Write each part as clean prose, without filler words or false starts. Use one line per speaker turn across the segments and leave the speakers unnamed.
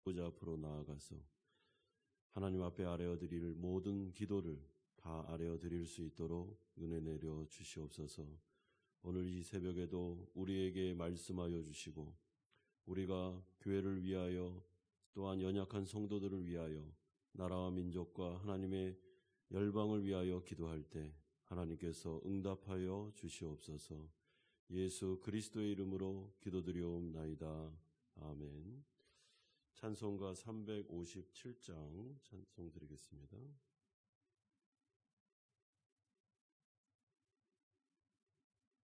보좌 앞으로 나아가서 하나님 앞에 아뢰어 드릴 모든 기도를 다 아뢰어 드릴 수 있도록 은혜 내려 주시옵소서. 오늘 이 새벽에도 우리에게 말씀하여 주시고 우리가 교회를 위하여 또한 연약한 성도들을 위하여 나라와 민족과 하나님의 열방을 위하여 기도할 때 하나님께서 응답하여 주시옵소서. 예수 그리스도의 이름으로 기도드리옵나이다. 아멘. 찬송가 357장 찬송 드리겠습니다.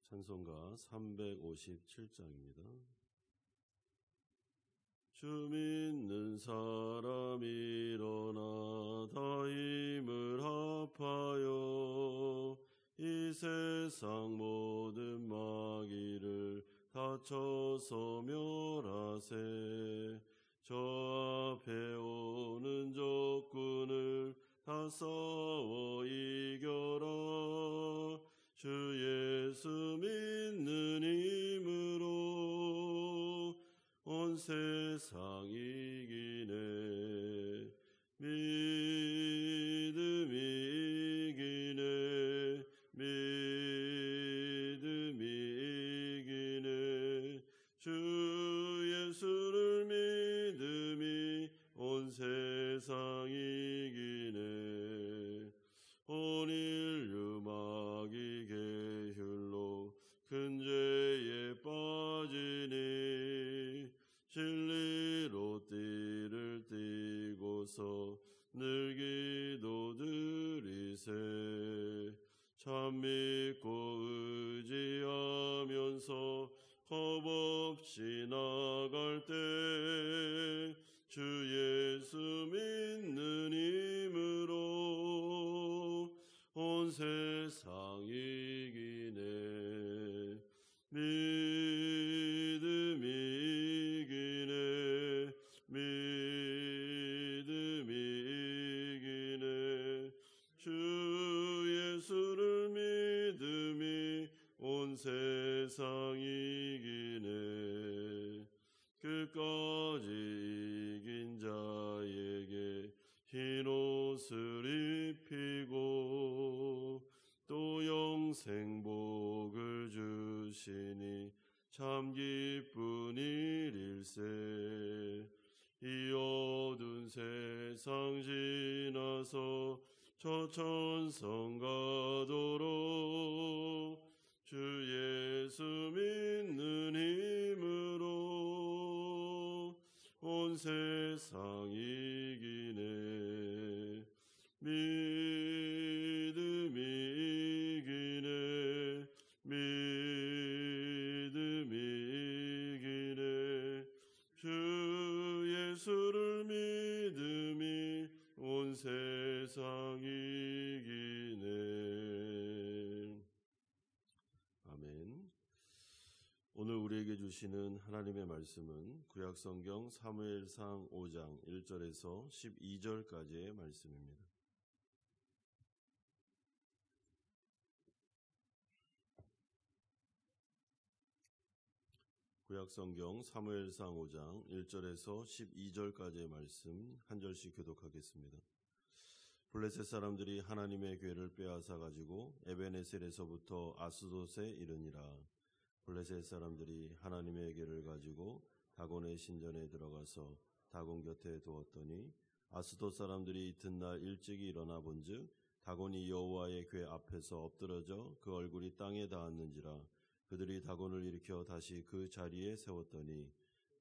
찬송가 357장입니다. 주 믿는 사람 일어나 다 힘을 합하여 이 세상 모든 마귀를 다쳐서 멸하세. 저 앞에 오는 적군을 다 싸워 이겨라. 주 예수 믿는 힘으로 온 세상 이기네. 믿음이 이기네. 믿음이 이기네. 주 예수를 믿음이 온 세상 이기네. 온 인류 마귀 계율로 큰 죄에 빠지니 진리로 띠를 띠고서 늘 기도드리세. 참 믿고 의지하면서 겁없이 나갈 때 주 예수 믿는 힘으로 온 세상 이기네. 믿음이 이기네. 믿음이 이기네. 주 예수를 믿음이 온 세상 이기네. 끝까지 이긴 자에게 흰 옷을 입히고 또 영생 복을 주시니 참 기쁜 일일세. 이 어두운 세상 지나서 저 천성 가도록 주 예수 믿는 힘으로 온 세상 이기네. 믿음이 이기네. 믿음이 이기네. 주 예수를 믿음이 온 세상 이기네. 아멘. 오늘 우리에게 주시는 하나님의 말씀은 구약성경 사무엘상 5장 1절에서 12절까지의 말씀입니다. 구약성경 사무엘상 5장 1절에서 12절까지의 말씀 한 절씩 교독하겠습니다. 블레셋 사람들이 하나님의 궤를 빼앗아 가지고 에베네셀에서부터 아스돗에 이르니라. 블레셋 사람들이 하나님의 궤를 가지고 다곤의 신전에 들어가서 다곤 곁에 두었더니 아스돗 사람들이 이튿날 일찍이 일어나 본즉 다곤이 여호와의 궤 앞에서 엎드러져 그 얼굴이 땅에 닿았는지라. 그들이 다곤을 일으켜 다시 그 자리에 세웠더니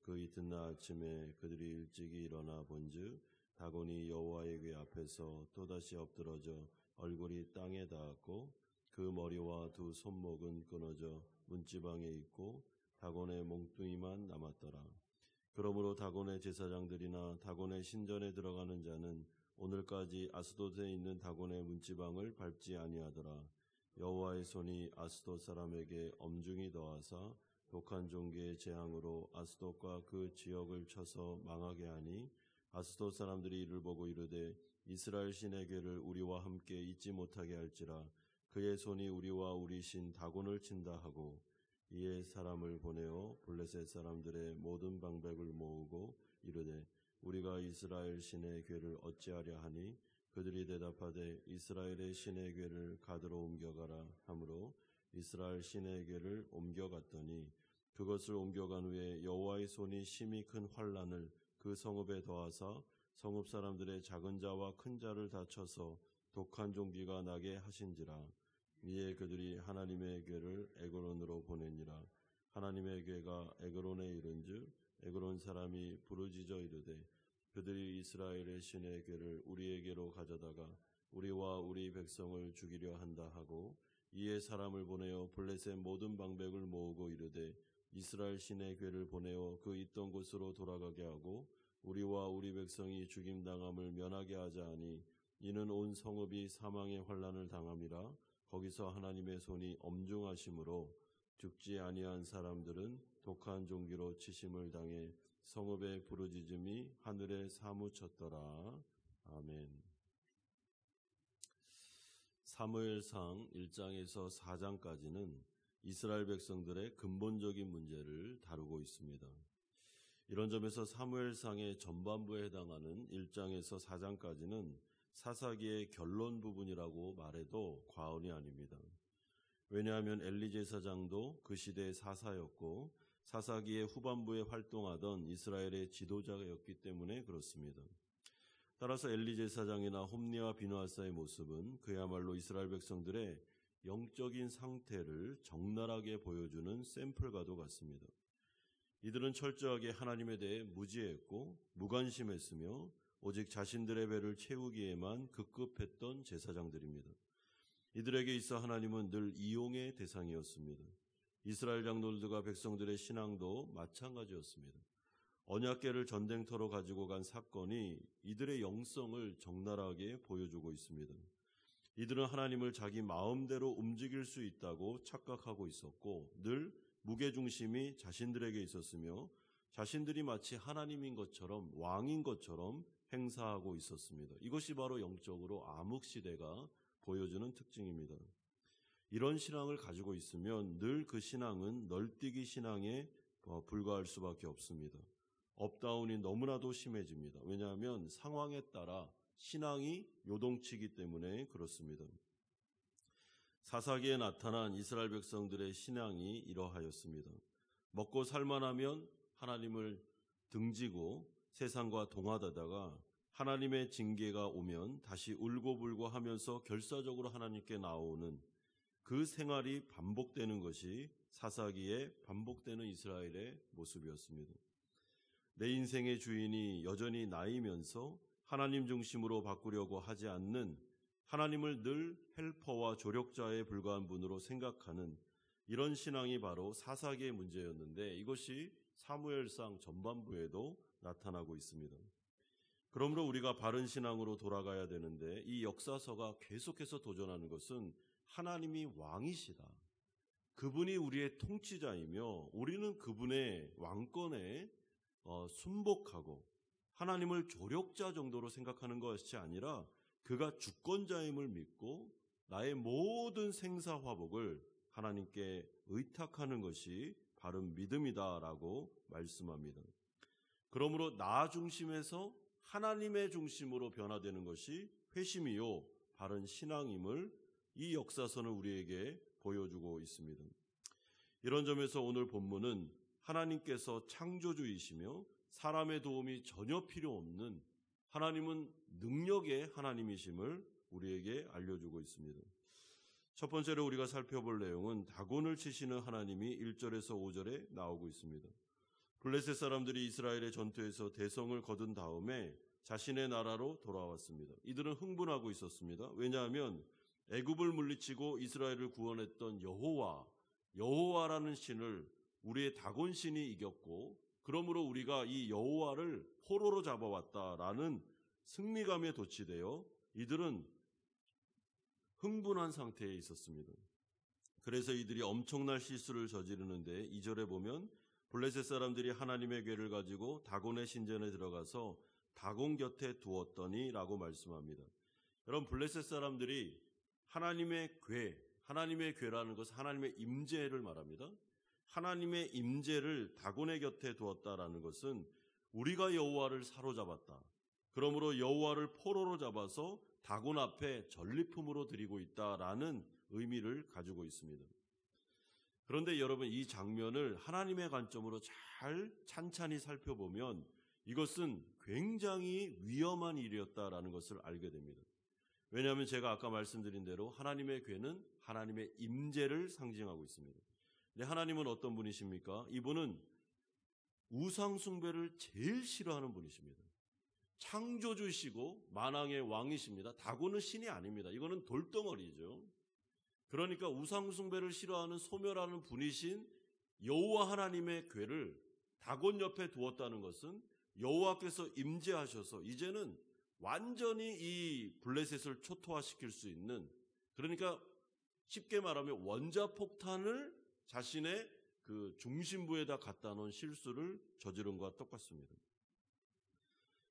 그 이튿날 아침에 그들이 일찍이 일어나 본즉 다곤이 여호와의 궤 앞에서 또다시 엎드러져 얼굴이 땅에 닿았고 그 머리와 두 손목은 끊어져 문지방에 있고 다곤의 몽둥이만 남았더라. 그러므로 다곤의 제사장들이나 다곤의 신전에 들어가는 자는 오늘까지 아스돗에 있는 다곤의 문지방을 밟지 아니하더라. 여호와의 손이 아스돗 사람에게 엄중히 더하사 독한 종기의 재앙으로 아스돗과 그 지역을 쳐서 망하게 하니 아스돗 사람들이 이를 보고 이르되 이스라엘 신의 궤를 우리와 함께 잊지 못하게 할지라. 그의 손이 우리와 우리 신 다곤을 친다 하고 이에 사람을 보내어 블레셋 사람들의 모든 방백을 모으고 이르되 우리가 이스라엘 신의 궤를 어찌하려 하니 그들이 대답하되 이스라엘의 신의 궤를 가드로 옮겨가라 하므로 이스라엘 신의 궤를 옮겨갔더니 그것을 옮겨간 후에 여호와의 손이 심히 큰 환난을 그 성읍에 더하사 성읍 사람들의 작은 자와 큰 자를 다 쳐서 독한 종기가 나게 하신지라. 이에 그들이 하나님의 궤를 에그론으로 보내니라. 하나님의 궤가 에그론에 이른즉 에그론 사람이 부르짖어 이르되 그들이 이스라엘의 신의 궤를 우리에게로 가져다가 우리와 우리 백성을 죽이려 한다 하고 이에 사람을 보내어 블레셋 모든 방백을 모으고 이르되 이스라엘 신의 궤를 보내어 그 있던 곳으로 돌아가게 하고 우리와 우리 백성이 죽임당함을 면하게 하자 하니 이는 온 성읍이 사망의 환난을 당함이라. 거기서 하나님의 손이 엄중하심으로 죽지 아니한 사람들은 독한 종기로 치심을 당해 성읍의 부르짖음이 하늘에 사무쳤더라. 아멘. 사무엘상 1장에서 4장까지는 이스라엘 백성들의 근본적인 문제를 다루고 있습니다. 이런 점에서 사무엘상의 전반부에 해당하는 1장에서 4장까지는 사사기의 결론 부분이라고 말해도 과언이 아닙니다. 왜냐하면 엘리 제사장도 그 시대의 사사였고 사사기의 후반부에 활동하던 이스라엘의 지도자였기 때문에 그렇습니다. 따라서 엘리 제사장이나 홈리와 비느하사의 모습은 그야말로 이스라엘 백성들의 영적인 상태를 적나라하게 보여주는 샘플과도 같습니다. 이들은 철저하게 하나님에 대해 무지했고 무관심했으며 오직 자신들의 배를 채우기에만 급급했던 제사장들입니다. 이들에게 있어 하나님은 늘 이용의 대상이었습니다. 이스라엘 장로들과 백성들의 신앙도 마찬가지였습니다. 언약궤를 전쟁터로 가지고 간 사건이 이들의 영성을 적나라하게 보여주고 있습니다. 이들은 하나님을 자기 마음대로 움직일 수 있다고 착각하고 있었고 늘 무게중심이 자신들에게 있었으며 자신들이 마치 하나님인 것처럼 왕인 것처럼 행사하고 있었습니다. 이것이 바로 영적으로 암흑시대가 보여주는 특징입니다. 이런 신앙을 가지고 있으면 늘 그 신앙은 널뛰기 신앙에 불과할 수밖에 없습니다. 업다운이 너무나도 심해집니다. 왜냐하면 상황에 따라 신앙이 요동치기 때문에 그렇습니다. 사사기에 나타난 이스라엘 백성들의 신앙이 이러하였습니다. 먹고 살만하면 하나님을 등지고 세상과 동화되다가 하나님의 징계가 오면 다시 울고불고 하면서 결사적으로 하나님께 나오는 그 생활이 반복되는 것이 사사기에 반복되는 이스라엘의 모습이었습니다. 내 인생의 주인이 여전히 나이면서 하나님 중심으로 바꾸려고 하지 않는 하나님을 늘 헬퍼와 조력자에 불과한 분으로 생각하는 이런 신앙이 바로 사사기의 문제였는데 이것이 사무엘상 전반부에도 나타나고 있습니다. 그러므로 우리가 바른 신앙으로 돌아가야 되는데 이 역사서가 계속해서 도전하는 것은 하나님이 왕이시다. 그분이 우리의 통치자이며 우리는 그분의 왕권에 순복하고 하나님을 조력자 정도로 생각하는 것이 아니라 그가 주권자임을 믿고 나의 모든 생사화복을 하나님께 의탁하는 것이 바른 믿음이다라고 말씀합니다. 그러므로 나 중심에서 하나님의 중심으로 변화되는 것이 회심이요 바른 신앙임을 이 역사서는 우리에게 보여주고 있습니다. 이런 점에서 오늘 본문은 하나님께서 창조주이시며 사람의 도움이 전혀 필요 없는 하나님은 능력의 하나님이심을 우리에게 알려주고 있습니다. 첫 번째로 우리가 살펴볼 내용은 다곤을 치시는 하나님이 1절에서 5절에 나오고 있습니다. 블레셋 사람들이 이스라엘의 전투에서 대성을 거둔 다음에 자신의 나라로 돌아왔습니다. 이들은 흥분하고 있었습니다. 왜냐하면 애굽을 물리치고 이스라엘을 구원했던 여호와라는 신을 우리의 다곤 신이 이겼고 그러므로 우리가 이 여호와를 포로로 잡아왔다라는 승리감에 도취되어 이들은 흥분한 상태에 있었습니다. 그래서 이들이 엄청난 실수를 저지르는데 2절에 보면 블레셋 사람들이 하나님의 궤를 가지고 다곤의 신전에 들어가서 다곤 곁에 두었더니 라고 말씀합니다. 여러분 블레셋 사람들이 하나님의 궤라는 것은 하나님의 임재를 말합니다. 하나님의 임재를 다곤의 곁에 두었다라는 것은 우리가 여호와를 사로잡았다. 그러므로 여호와를 포로로 잡아서 다곤 앞에 전리품으로 드리고 있다라는 의미를 가지고 있습니다. 그런데 여러분, 이 장면을 하나님의 관점으로 잘 찬찬히 살펴보면 이것은 굉장히 위험한 일이었다라는 것을 알게 됩니다. 왜냐하면 제가 아까 말씀드린 대로 하나님의 궤는 하나님의 임재를 상징하고 있습니다. 근데 하나님은 어떤 분이십니까? 이분은 우상 숭배를 제일 싫어하는 분이십니다. 창조주시고 만왕의 왕이십니다. 다곤은 신이 아닙니다. 이거는 돌덩어리죠. 그러니까 우상 숭배를 싫어하는 소멸하는 분이신 여호와 하나님의 궤를 다곤 옆에 두었다는 것은 여호와께서 임재하셔서 이제는 완전히 이 블레셋을 초토화시킬 수 있는, 그러니까 쉽게 말하면 원자폭탄을 자신의 그 중심부에다 갖다 놓은 실수를 저지른 것과 똑같습니다.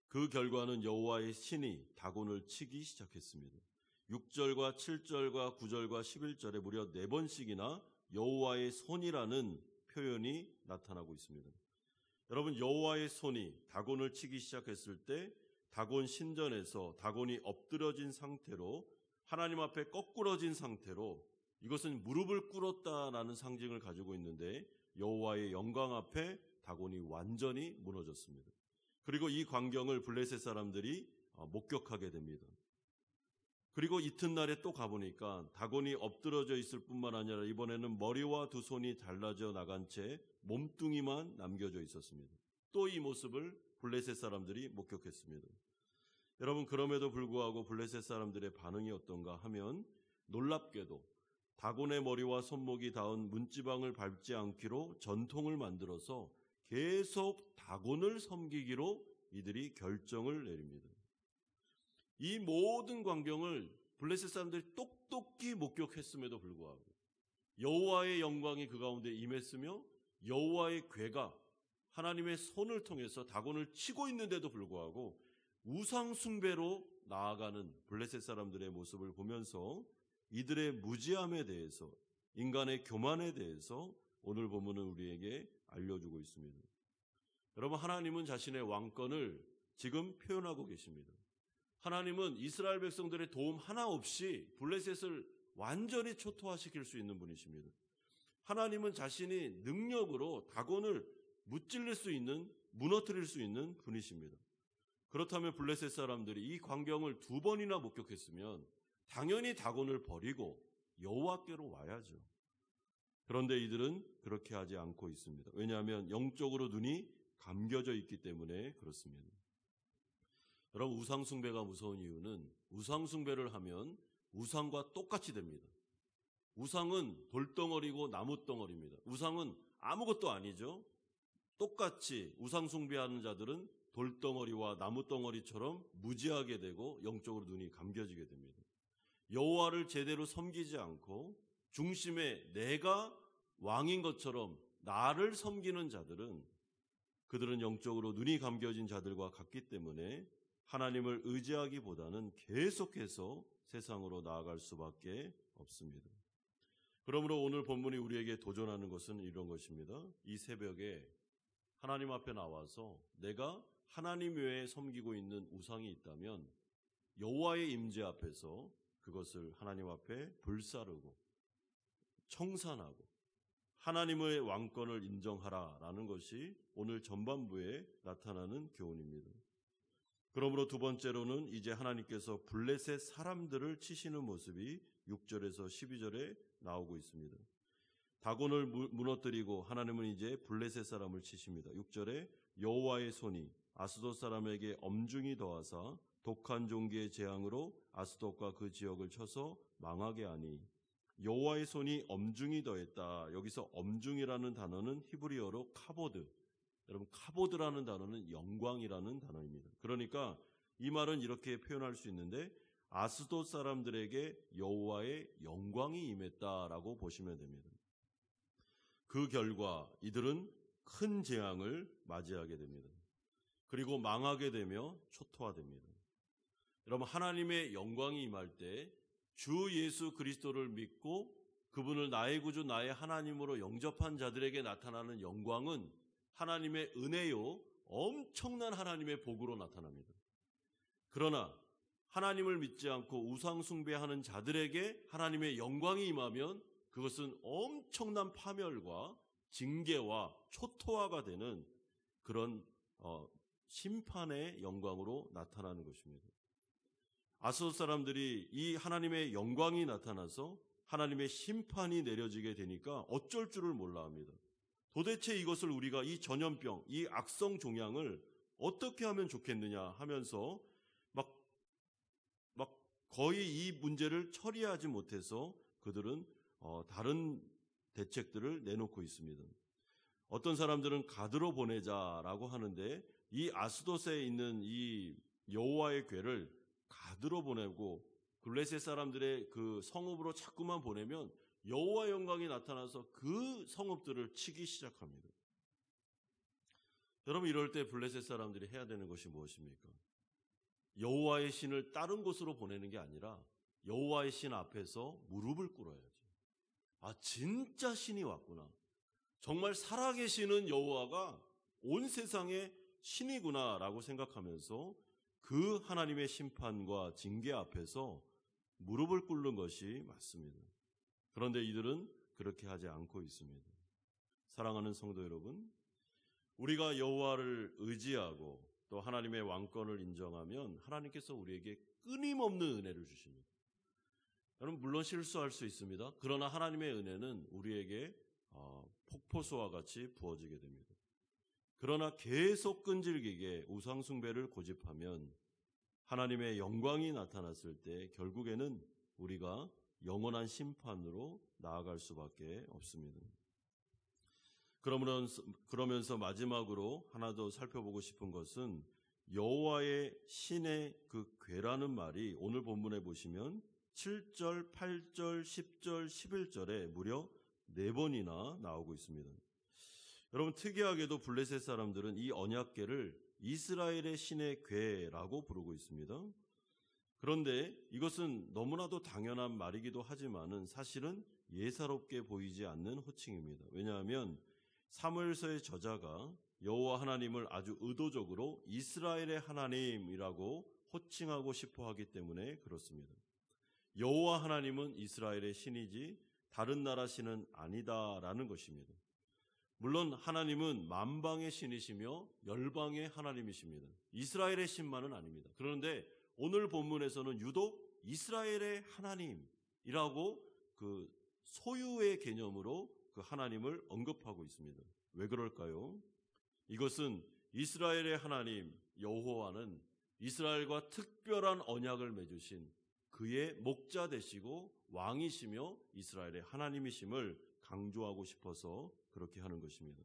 그 결과는 여호와의 신이 다곤을 치기 시작했습니다. 6절과 7절과 9절과 11절에 무려 4번씩이나 여호와의 손이라는 표현이 나타나고 있습니다. 여러분, 여호와의 손이 다곤을 치기 시작했을 때 다곤 신전에서 다곤이 엎드려진 상태로 하나님 앞에 거꾸러진 상태로, 이것은 무릎을 꿇었다라는 상징을 가지고 있는데 여호와의 영광 앞에 다곤이 완전히 무너졌습니다. 그리고 이 광경을 블레셋 사람들이 목격하게 됩니다. 그리고 이튿날에 또 가보니까 다곤이 엎드러져 있을 뿐만 아니라 이번에는 머리와 두 손이 잘라져 나간 채 몸뚱이만 남겨져 있었습니다. 또 이 모습을 블레셋 사람들이 목격했습니다. 여러분, 그럼에도 불구하고 블레셋 사람들의 반응이 어떤가 하면 놀랍게도 다곤의 머리와 손목이 닿은 문지방을 밟지 않기로 전통을 만들어서 계속 다곤을 섬기기로 이들이 결정을 내립니다. 이 모든 광경을 블레셋 사람들이 똑똑히 목격했음에도 불구하고 여호와의 영광이 그 가운데 임했으며 여호와의 궤가 하나님의 손을 통해서 다곤을 치고 있는데도 불구하고 우상 숭배로 나아가는 블레셋 사람들의 모습을 보면서 이들의 무지함에 대해서, 인간의 교만에 대해서 오늘 본문은 우리에게 알려주고 있습니다. 여러분, 하나님은 자신의 왕권을 지금 표현하고 계십니다. 하나님은 이스라엘 백성들의 도움 하나 없이 블레셋을 완전히 초토화시킬 수 있는 분이십니다. 하나님은 자신이 능력으로 다곤을 무찔릴 수 있는, 무너뜨릴 수 있는 분이십니다. 그렇다면 블레셋 사람들이 이 광경을 2번이나 목격했으면 당연히 다곤을 버리고 여호와께로 와야죠. 그런데 이들은 그렇게 하지 않고 있습니다. 왜냐하면 영적으로 눈이 감겨져 있기 때문에 그렇습니다. 여러분, 우상 숭배가 무서운 이유는 우상 숭배를 하면 우상과 똑같이 됩니다. 우상은 돌덩어리고 나무덩어리입니다. 우상은 아무것도 아니죠. 똑같이 우상 숭배하는 자들은 돌덩어리와 나무덩어리처럼 무지하게 되고 영적으로 눈이 감겨지게 됩니다. 여호와를 제대로 섬기지 않고 중심에 내가 왕인 것처럼 나를 섬기는 자들은, 그들은 영적으로 눈이 감겨진 자들과 같기 때문에 하나님을 의지하기보다는 계속해서 세상으로 나아갈 수밖에 없습니다. 그러므로 오늘 본문이 우리에게 도전하는 것은 이런 것입니다. 이 새벽에 하나님 앞에 나와서 내가 하나님 외에 섬기고 있는 우상이 있다면 여호와의 임재 앞에서 그것을 하나님 앞에 불사르고 청산하고 하나님의 왕권을 인정하라라는 것이 오늘 전반부에 나타나는 교훈입니다. 그러므로 2번째로는 이제 하나님께서 블레셋 사람들을 치시는 모습이 6절에서 12절에 나오고 있습니다. 다곤을 무너뜨리고 하나님은 이제 블레셋 사람을 치십니다. 6절에 여호와의 손이 아스돗 사람에게 엄중히 더하사 독한 종기의 재앙으로 아스돗과 그 지역을 쳐서 망하게 하니, 여호와의 손이 엄중히 더했다. 여기서 엄중이라는 단어는 히브리어로 카보드. 여러분, 카보드라는 단어는 영광이라는 단어입니다. 그러니까 이 말은 이렇게 표현할 수 있는데 아스돗 사람들에게 여호와의 영광이 임했다라고 보시면 됩니다. 그 결과 이들은 큰 재앙을 맞이하게 됩니다. 그리고 망하게 되며 초토화됩니다. 여러분, 하나님의 영광이 임할 때 주 예수 그리스도를 믿고 그분을 나의 구주 나의 하나님으로 영접한 자들에게 나타나는 영광은 하나님의 은혜요 엄청난 하나님의 복으로 나타납니다. 그러나 하나님을 믿지 않고 우상 숭배하는 자들에게 하나님의 영광이 임하면 그것은 엄청난 파멸과 징계와 초토화가 되는 그런 심판의 영광으로 나타나는 것입니다. 아스돗 사람들이 이 하나님의 영광이 나타나서 하나님의 심판이 내려지게 되니까 어쩔 줄을 몰라 합니다. 도대체 이것을 우리가 이 전염병, 이 악성 종양을 어떻게 하면 좋겠느냐 하면서 막 거의 이 문제를 처리하지 못해서 그들은 다른 대책들을 내놓고 있습니다. 어떤 사람들은 가드로 보내자라고 하는데 이 아스돗에 있는 이 여호와의 궤를 가드로 보내고 블레셋 사람들의 그 성읍으로 자꾸만 보내면 여호와 영광이 나타나서 그 성읍들을 치기 시작합니다. 여러분, 이럴 때 블레셋 사람들이 해야 되는 것이 무엇입니까? 여호와의 신을 다른 곳으로 보내는 게 아니라 여호와의 신 앞에서 무릎을 꿇어야죠. 아, 진짜 신이 왔구나. 정말 살아계시는 여호와가 온 세상의 신이구나라고 생각하면서 그 하나님의 심판과 징계 앞에서 무릎을 꿇는 것이 맞습니다. 그런데 이들은 그렇게 하지 않고 있습니다. 사랑하는 성도 여러분, 우리가 여호와를 의지하고 또 하나님의 왕권을 인정하면 하나님께서 우리에게 끊임없는 은혜를 주십니다. 여러분, 물론 실수할 수 있습니다. 그러나 하나님의 은혜는 우리에게 폭포수와 같이 부어지게 됩니다. 그러나 계속 끈질기게 우상숭배를 고집하면 하나님의 영광이 나타났을 때 결국에는 우리가 영원한 심판으로 나아갈 수밖에 없습니다. 그러면서 마지막으로 하나 더 살펴보고 싶은 것은 여호와의 신의 그 궤라는 말이 오늘 본문에 보시면 7절, 8절, 10절, 11절에 무려 4번이나 나오고 있습니다. 여러분, 특이하게도 블레셋 사람들은 이 언약궤를 이스라엘의 신의 궤라고 부르고 있습니다. 그런데 이것은 너무나도 당연한 말이기도 하지만은 사실은 예사롭게 보이지 않는 호칭입니다. 왜냐하면 사무엘서의 저자가 여호와 하나님을 아주 의도적으로 이스라엘의 하나님이라고 호칭하고 싶어 하기 때문에 그렇습니다. 여호와 하나님은 이스라엘의 신이지 다른 나라 신은 아니다라는 것입니다. 물론 하나님은 만방의 신이시며 열방의 하나님이십니다. 이스라엘의 신만은 아닙니다. 그런데 오늘 본문에서는 유독 이스라엘의 하나님이라고 그 소유의 개념으로 그 하나님을 언급하고 있습니다. 왜 그럴까요? 이것은 이스라엘의 하나님 여호와는 이스라엘과 특별한 언약을 맺으신 그의 목자 되시고 왕이시며 이스라엘의 하나님이심을 강조하고 싶어서 그렇게 하는 것입니다.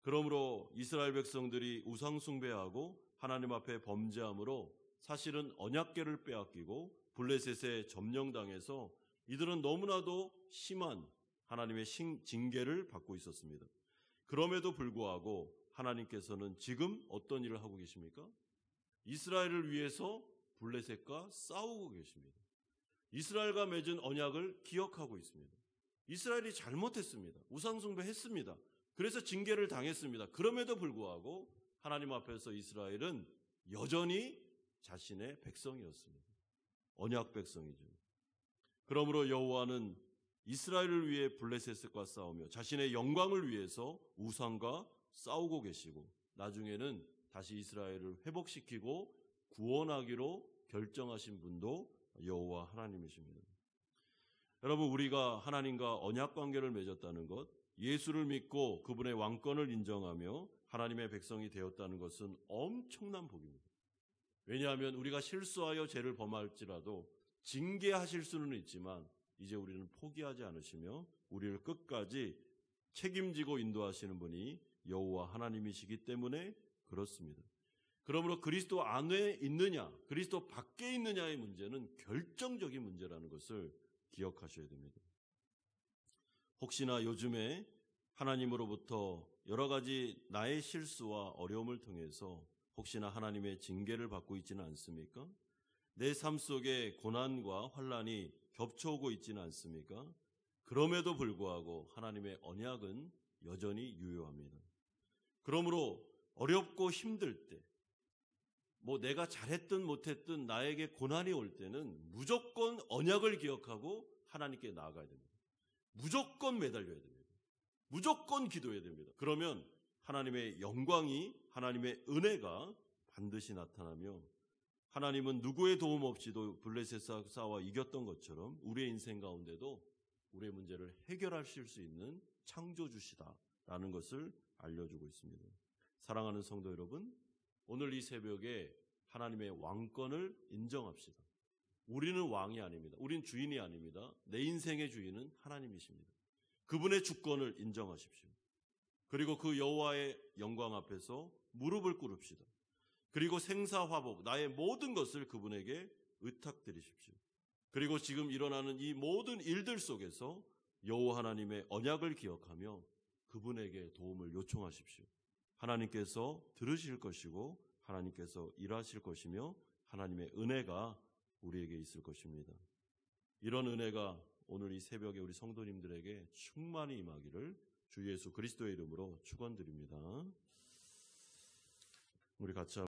그러므로 이스라엘 백성들이 우상 숭배하고 하나님 앞에 범죄함으로 사실은 언약궤를 빼앗기고 블레셋에 점령당해서 이들은 너무나도 심한 하나님의 징계를 받고 있었습니다. 그럼에도 불구하고 하나님께서는 지금 어떤 일을 하고 계십니까? 이스라엘을 위해서 블레셋과 싸우고 계십니다. 이스라엘과 맺은 언약을 기억하고 있습니다. 이스라엘이 잘못했습니다. 우상숭배했습니다. 그래서 징계를 당했습니다. 그럼에도 불구하고 하나님 앞에서 이스라엘은 여전히 자신의 백성이었습니다. 언약 백성이죠. 그러므로 여호와는 이스라엘을 위해 블레셋과 싸우며 자신의 영광을 위해서 우상과 싸우고 계시고 나중에는 다시 이스라엘을 회복시키고 구원하기로 결정하신 분도 여호와 하나님이십니다. 여러분, 우리가 하나님과 언약 관계를 맺었다는 것, 예수를 믿고 그분의 왕권을 인정하며 하나님의 백성이 되었다는 것은 엄청난 복입니다. 왜냐하면 우리가 실수하여 죄를 범할지라도 징계하실 수는 있지만 이제 우리는 포기하지 않으시며 우리를 끝까지 책임지고 인도하시는 분이 여호와 하나님이시기 때문에 그렇습니다. 그러므로 그리스도 안에 있느냐, 그리스도 밖에 있느냐의 문제는 결정적인 문제라는 것을 기억하셔야 됩니다. 혹시나 요즘에 하나님으로부터 여러 가지 나의 실수와 어려움을 통해서 혹시나 하나님의 징계를 받고 있지는 않습니까? 내 삶 속에 고난과 환난이 겹쳐오고 있지는 않습니까? 그럼에도 불구하고 하나님의 언약은 여전히 유효합니다. 그러므로 어렵고 힘들 때, 내가 잘했든 못했든 나에게 고난이 올 때는 무조건 언약을 기억하고 하나님께 나아가야 됩니다. 무조건 매달려야 됩니다. 무조건 기도해야 됩니다. 그러면 하나님의 영광이, 하나님의 은혜가 반드시 나타나며 하나님은 누구의 도움 없이도 블레셋 싸워 이겼던 것처럼 우리의 인생 가운데도 우리의 문제를 해결하실 수 있는 창조주시다라는 것을 알려주고 있습니다. 사랑하는 성도 여러분, 오늘 이 새벽에 하나님의 왕권을 인정합시다. 우리는 왕이 아닙니다. 우린 주인이 아닙니다. 내 인생의 주인은 하나님이십니다. 그분의 주권을 인정하십시오. 그리고 그 여호와의 영광 앞에서 무릎을 꿇읍시다. 그리고 생사화복, 나의 모든 것을 그분에게 의탁드리십시오. 그리고 지금 일어나는 이 모든 일들 속에서 여호와 하나님의 언약을 기억하며 그분에게 도움을 요청하십시오. 하나님께서 들으실 것이고 하나님께서 일하실 것이며 하나님의 은혜가 우리에게 있을 것입니다. 이런 은혜가 오늘 이 새벽에 우리 성도님들에게 충만히 임하기를 주 예수 그리스도의 이름으로 축원드립니다. 우리 같이